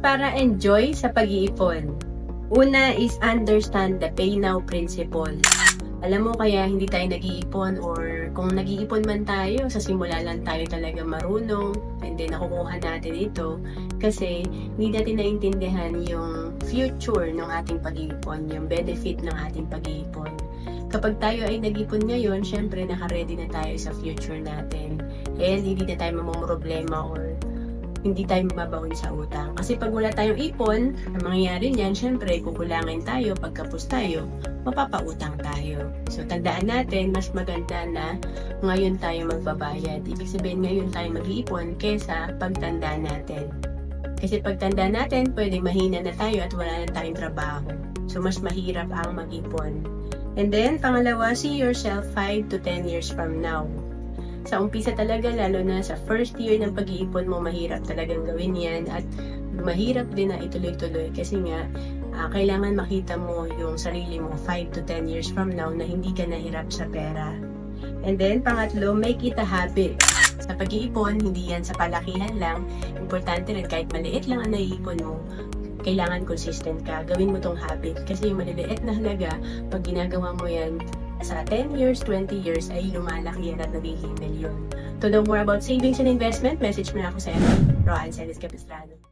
para enjoy sa pag-iipon. Una is understand the pay now principle. Alam mo kaya hindi tayo nag-iipon or kung nag-iipon man tayo, sa simula lang tayo talaga marunong and then nakukuha natin ito kasi hindi natin naintindihan yung future ng ating pag-iipon, yung benefit ng ating pag-iipon. Kapag tayo ay nag-ipon ngayon, syempre naka-ready na tayo sa future natin and hindi na tayo mamumroblema or hindi tayo mababaon sa utang. Kasi pag wala tayong ipon, ang mangyayari niyan, syempre, kukulangin tayo, pagkapos tayo, mapapautang tayo. So, tandaan natin, mas maganda na ngayon tayo magbabayad. Ibig sabihin, ngayon tayo mag-iipon kesa pagtanda natin. Kasi pagtanda natin, pwedeng mahina na tayo at wala na tayong trabaho. So, mas mahirap ang mag-ipon. And then, pangalawa, see yourself 5 to 10 years from now. Sa umpisa talaga, lalo na sa first year ng pag-iipon mo, mahirap talagang gawin yan at mahirap din na ituloy-tuloy kasi nga, kailangan makita mo yung sarili mo 5 to 10 years from now na hindi ka nahirap sa pera. And then, pangatlo, make it a habit. Sa pag-iipon, hindi yan sa palakihan lang. Importante rin kahit maliit lang ang naiipon mo, kailangan consistent ka. Gawin mo tong habit kasi yung maliliit na halaga, pag ginagawa mo yan, sa 10 years, 20 years ay lumalaki yan at nagiging milyon. To know more about savings and investment, message mo na ako sa Roan Celis Capistrano.